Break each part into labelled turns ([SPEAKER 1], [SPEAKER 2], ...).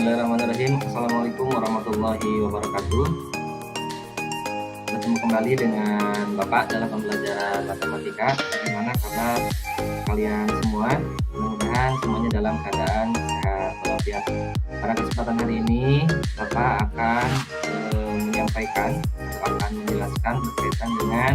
[SPEAKER 1] Bismillahirrahmanirrahim. Assalamualaikum warahmatullahi wabarakatuh. Bertemu kembali dengan Bapak dalam pembelajaran matematika. Bagaimana kabar kalian semua? Mudah-mudahan semuanya dalam keadaan sehat walafiat. Pada kesempatan hari ini, Bapak akan menjelaskan berkaitan dengan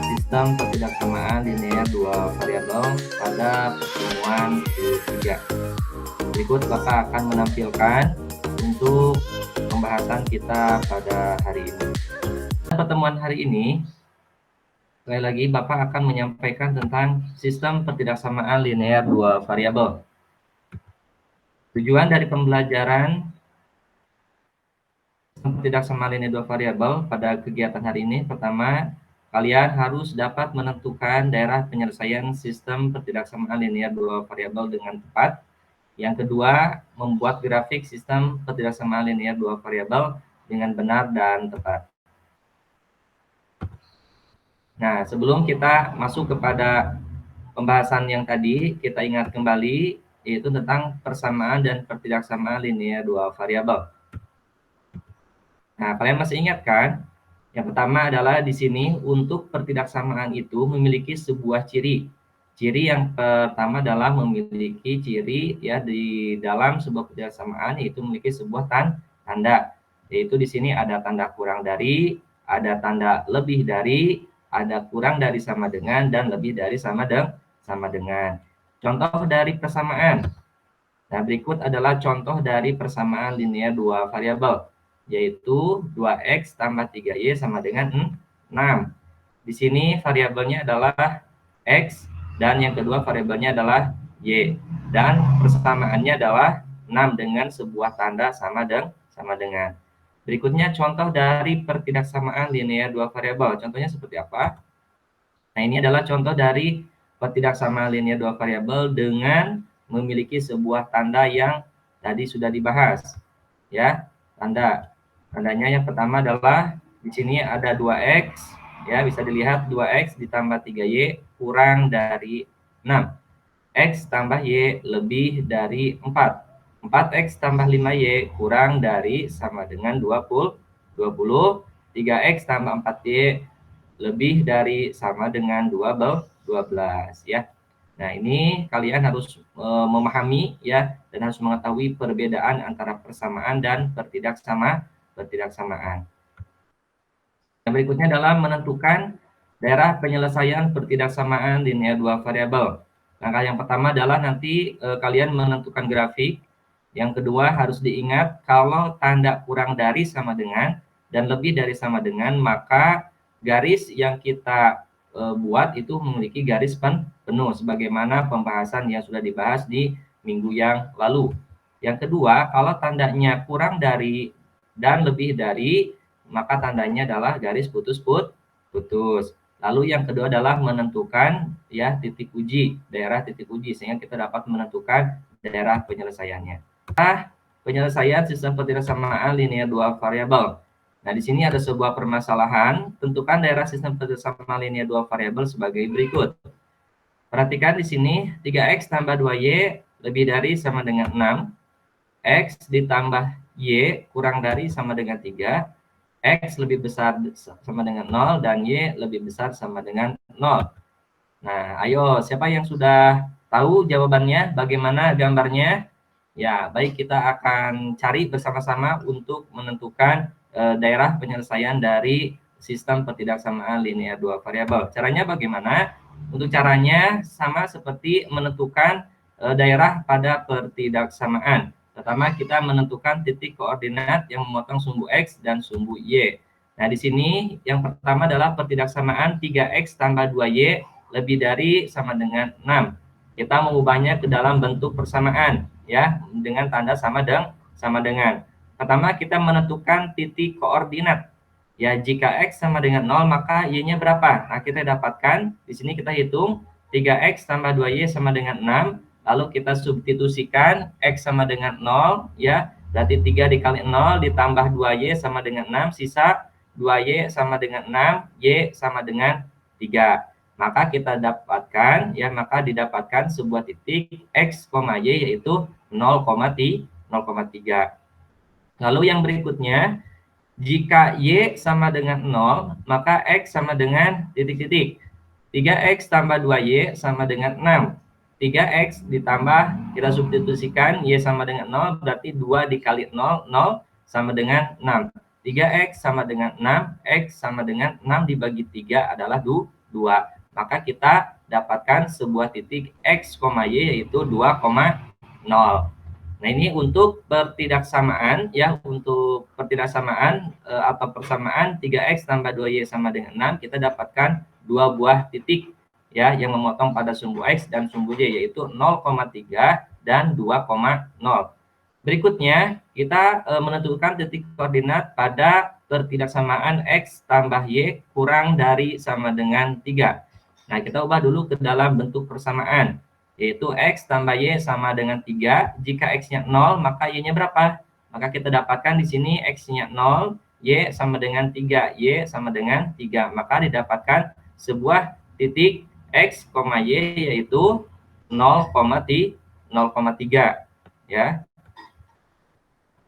[SPEAKER 1] sistem ketidaksamaan linear dua variabel pada pertemuan ketiga. Berikut Bapak akan menampilkan untuk pembahasan kita pada hari ini. Pertemuan hari ini, sekali lagi Bapak akan menyampaikan tentang sistem ketidaksamaan linear dua variabel. Tujuan dari pembelajaran sistem ketidaksamaan linear dua variabel pada kegiatan hari ini, pertama, kalian harus dapat menentukan daerah penyelesaian sistem ketidaksamaan linear dua variabel dengan tepat. Yang kedua, membuat grafik sistem ketidaksamaan linear dua variabel dengan benar dan tepat. Nah, sebelum kita masuk kepada pembahasan yang tadi, kita ingat kembali, yaitu tentang persamaan dan ketidaksamaan linear dua variabel. Nah, kalian masih ingat kan? Yang pertama adalah di sini untuk ketidaksamaan itu memiliki sebuah ciri. Ciri yang pertama adalah memiliki ciri ya di dalam sebuah ketidaksamaan, yaitu memiliki sebuah tanda. Yaitu di sini ada tanda kurang dari, ada tanda lebih dari, ada kurang dari sama dengan, dan lebih dari sama dengan. Contoh dari persamaan. Nah, berikut adalah contoh dari persamaan linear dua variabel, yaitu 2x tambah 3y sama dengan 6. Di sini variabelnya adalah x, dan yang kedua variabelnya adalah y. Dan persamaannya adalah 6 dengan sebuah tanda sama dengan. Berikutnya contoh dari pertidaksamaan linear dua variabel. Contohnya seperti apa? Nah, ini adalah contoh dari pertidaksamaan linear dua variabel dengan memiliki sebuah tanda yang tadi sudah dibahas. Ya, tandanya yang pertama adalah di sini ada 2x, ya bisa dilihat 2x ditambah 3y kurang dari 6. X tambah y lebih dari 4. 4x tambah 5y kurang dari sama dengan 20. 3x tambah 4y lebih dari sama dengan 12 ya. Nah, ini kalian harus memahami ya, dan harus mengetahui perbedaan antara persamaan dan pertidaksamaan. Yang berikutnya adalah menentukan daerah penyelesaian pertidaksamaan linear dua variabel. Langkah yang pertama adalah nanti kalian menentukan grafik. Yang kedua harus diingat kalau tanda kurang dari sama dengan dan lebih dari sama dengan, maka garis yang kita buat itu memiliki garis penuh sebagaimana pembahasan yang sudah dibahas di minggu yang lalu. Yang kedua, kalau tandanya kurang dari dan lebih dari, maka tandanya adalah garis putus. Lalu yang kedua adalah menentukan ya titik uji, daerah titik uji, sehingga kita dapat menentukan daerah penyelesaiannya. Penyelesaian sistem ketidaksamaan linear dua variabel. Nah, di sini ada sebuah permasalahan. Tentukan daerah sistem ketidaksamaan linear dua variabel sebagai berikut. Perhatikan di sini 3x tambah 2y lebih dari sama dengan 6. X ditambah y kurang dari sama dengan 3. X lebih besar sama dengan 0 dan Y lebih besar sama dengan 0. Nah, ayo siapa yang sudah tahu jawabannya? Bagaimana gambarnya? Ya, baik, kita akan cari bersama-sama untuk menentukan daerah penyelesaian dari sistem ketidaksamaan linear dua variabel. Caranya bagaimana? Untuk caranya sama seperti menentukan daerah pada pertidaksamaan. Pertama, kita menentukan titik koordinat yang memotong sumbu X dan sumbu Y. Nah, di sini yang pertama adalah pertidaksamaan 3X tambah 2Y lebih dari sama dengan 6. Kita mengubahnya ke dalam bentuk persamaan, ya, dengan tanda sama dengan. Pertama, kita menentukan titik koordinat. Ya, jika X sama dengan 0, maka Y-nya berapa? Nah, kita dapatkan, di sini kita hitung 3X tambah 2Y sama dengan 6. Lalu kita substitusikan X sama dengan 0, ya, berarti 3 dikali 0 ditambah 2Y sama dengan 6, sisa 2Y sama dengan 6, Y sama dengan 3. Maka kita dapatkan, ya, maka didapatkan sebuah titik X, Y yaitu 0,3. 0,3. Lalu yang berikutnya, jika Y sama dengan 0, maka X sama dengan titik-titik. 3X tambah 2Y sama dengan 6. 3X ditambah, kita substitusikan, Y sama dengan 0, berarti 2 dikali 0, 0 sama dengan 6. 3X sama dengan 6, X sama dengan 6 dibagi 3 adalah 2. Maka kita dapatkan sebuah titik X, Y yaitu 2,0. Nah, ini untuk pertidaksamaan ya, untuk pertidaksamaan atau persamaan 3X tambah 2Y sama dengan 6, kita dapatkan dua buah titik ya yang memotong pada sumbu X dan sumbu Y, yaitu 0,3 dan 2,0. Berikutnya, kita menentukan titik koordinat pada pertidaksamaan X tambah Y kurang dari sama dengan 3. Nah, kita ubah dulu ke dalam bentuk persamaan, yaitu X tambah Y sama dengan 3. Jika X-nya 0, maka Y-nya berapa? Maka kita dapatkan di sini X-nya 0, Y sama dengan 3. Y sama dengan 3. Maka didapatkan sebuah titik X, Y yaitu 0,3. Ya.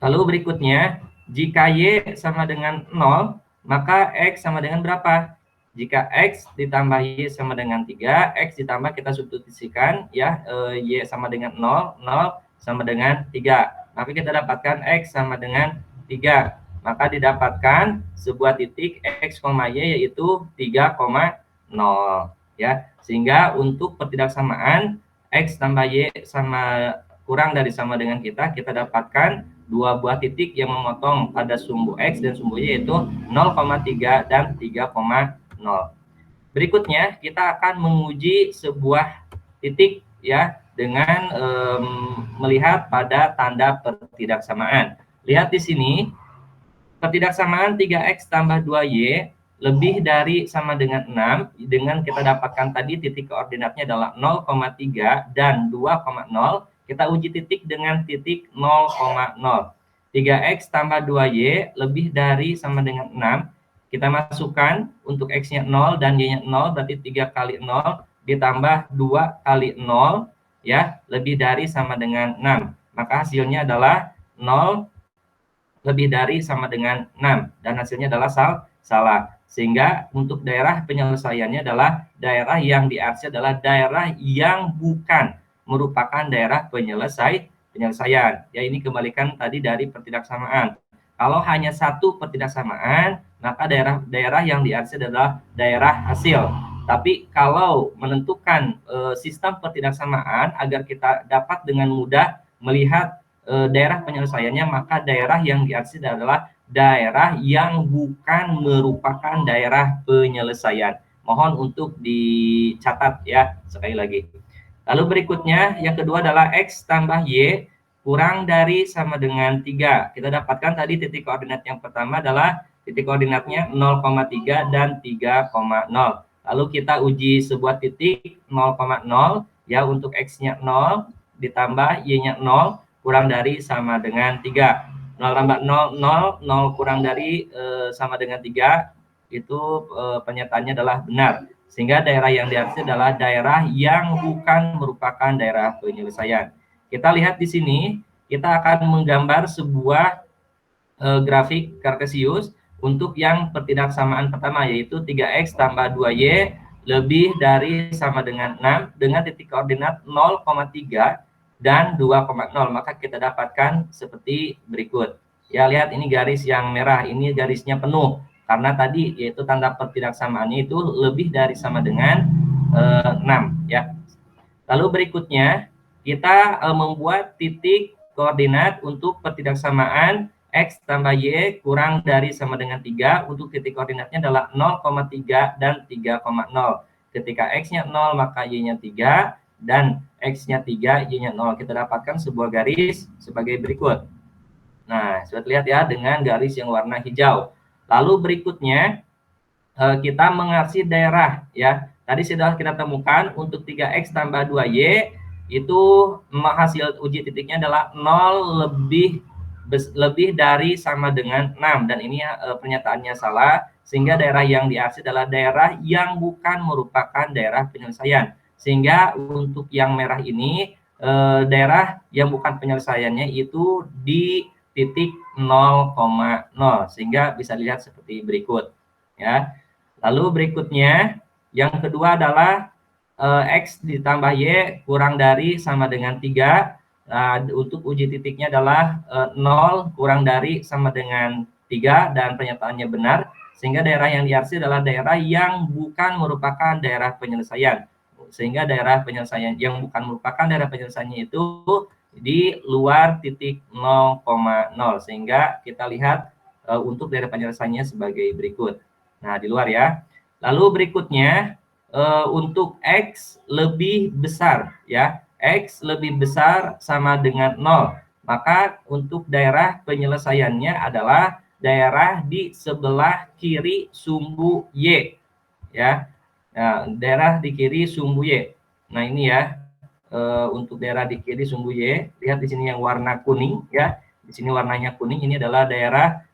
[SPEAKER 1] Lalu berikutnya, jika Y sama dengan 0, maka X sama dengan berapa? Jika X ditambah Y sama dengan 3, X ditambah kita substitusikan ya, Y sama dengan 0, 0 sama dengan 3. Maka kita dapatkan X sama dengan 3. Maka didapatkan sebuah titik X, Y yaitu 3,0 ya. Sehingga untuk pertidaksamaan X tambah Y sama kurang dari sama dengan kita dapatkan dua buah titik yang memotong pada sumbu X dan sumbu Y, yaitu 0,3 dan 3,0. Berikutnya kita akan menguji sebuah titik ya dengan melihat pada tanda pertidaksamaan. Lihat di sini, pertidaksamaan 3X tambah 2Y lebih dari sama dengan 6, dengan kita dapatkan tadi titik koordinatnya adalah 0,3 dan 2,0, kita uji titik dengan titik 0,0. 3X tambah 2Y lebih dari sama dengan 6, kita masukkan untuk X-nya 0 dan Y-nya 0, berarti 3 kali 0 ditambah 2 kali 0, ya, lebih dari sama dengan 6. Maka hasilnya adalah 0 lebih dari sama dengan 6, dan hasilnya adalah salah. Sehingga untuk daerah penyelesaiannya adalah daerah yang diarsy adalah daerah yang bukan merupakan daerah penyelesaian. Ya, ini kembalikan tadi dari pertidaksamaan. Kalau hanya satu pertidaksamaan, maka daerah yang diarsy adalah daerah hasil. Tapi kalau menentukan sistem pertidaksamaan agar kita dapat dengan mudah melihat daerah penyelesaiannya, maka daerah yang diarsy adalah daerah yang bukan merupakan daerah penyelesaian. Mohon untuk dicatat ya, sekali lagi. Lalu berikutnya, yang kedua adalah X tambah Y kurang dari sama dengan 3. Kita dapatkan tadi titik koordinat yang pertama adalah titik koordinatnya 0,3 dan 3,0. Lalu kita uji sebuah titik 0,0 ya, untuk X-nya 0 ditambah Y-nya 0 kurang dari sama dengan 3. 0 tambah 0, 0, 0 kurang dari sama dengan 3, itu pernyataannya adalah benar. Sehingga daerah yang diarsy adalah daerah yang bukan merupakan daerah penyelesaian. Kita lihat di sini, kita akan menggambar sebuah grafik kartesius untuk yang pertidaksamaan pertama, yaitu 3X tambah 2Y lebih dari sama dengan 6 dengan titik koordinat 0,3 dan 2,0. Maka kita dapatkan seperti berikut. Ya, lihat ini garis yang merah, ini garisnya penuh. Karena tadi yaitu tanda pertidaksamaannya itu lebih dari sama dengan 6 ya. Lalu berikutnya kita membuat titik koordinat untuk pertidaksamaan X tambah Y kurang dari sama dengan 3. Untuk titik koordinatnya adalah 0,3 dan 3,0. Ketika X-nya 0 maka Y-nya 3 dan X-nya 3, Y-nya 0. Kita dapatkan sebuah garis sebagai berikut. Nah, sudah lihat ya dengan garis yang warna hijau. Lalu berikutnya kita mengarsy daerah ya. Tadi sudah kita temukan untuk 3X tambah 2Y itu hasil uji titiknya adalah 0 lebih dari sama dengan 6, dan ini pernyataannya salah, sehingga daerah yang diarsy adalah daerah yang bukan merupakan daerah penyelesaian. Sehingga untuk yang merah ini daerah yang bukan penyelesaiannya itu di titik 0,0, sehingga bisa dilihat seperti berikut ya. Lalu berikutnya yang kedua adalah X ditambah Y kurang dari sama dengan 3. Nah, untuk uji titiknya adalah 0 kurang dari sama dengan 3 dan pernyataannya benar, sehingga daerah yang diarsir adalah daerah yang bukan merupakan daerah penyelesaian. Sehingga daerah penyelesaian yang bukan merupakan daerah penyelesaiannya itu di luar titik 0,0, sehingga kita lihat untuk daerah penyelesaiannya sebagai berikut. Nah, di luar ya. Lalu berikutnya untuk X lebih besar ya. X lebih besar sama dengan 0. Maka untuk daerah penyelesaiannya adalah daerah di sebelah kiri sumbu Y ya. Nah, daerah di kiri sumbu Y. Nah, ini ya untuk daerah di kiri sumbu Y. Lihat di sini yang warna kuning ya. Di sini warnanya kuning, ini adalah daerah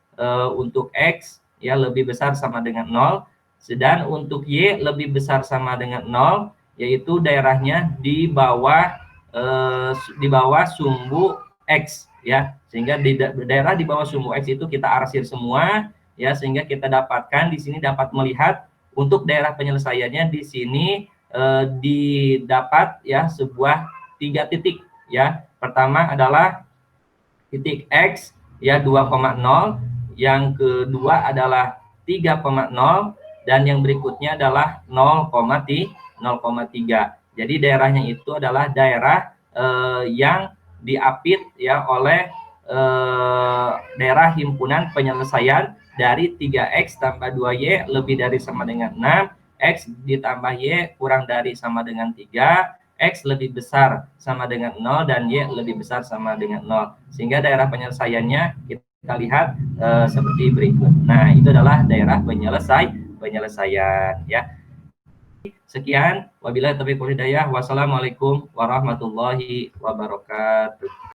[SPEAKER 1] untuk X ya lebih besar sama dengan 0. Sedang untuk Y lebih besar sama dengan 0, yaitu daerahnya di bawah sumbu X ya. Sehingga di daerah di bawah sumbu X itu kita arsir semua ya, sehingga kita dapatkan di sini dapat melihat untuk daerah penyelesaiannya di sini didapat ya sebuah 3 titik ya. Pertama adalah titik X ya 2,0, yang kedua adalah 3,0, dan yang berikutnya adalah 0,3. Jadi daerahnya itu adalah daerah yang diapit ya oleh daerah himpunan penyelesaian dari 3X tambah 2Y lebih dari sama dengan 6, X ditambah Y kurang dari sama dengan 3, X lebih besar sama dengan 0, dan Y lebih besar sama dengan 0. Sehingga daerah penyelesaiannya kita lihat seperti berikut. Nah, itu adalah daerah penyelesaian ya. Sekian, wabillahi taufiq wal hidayah. Wassalamualaikum warahmatullahi wabarakatuh.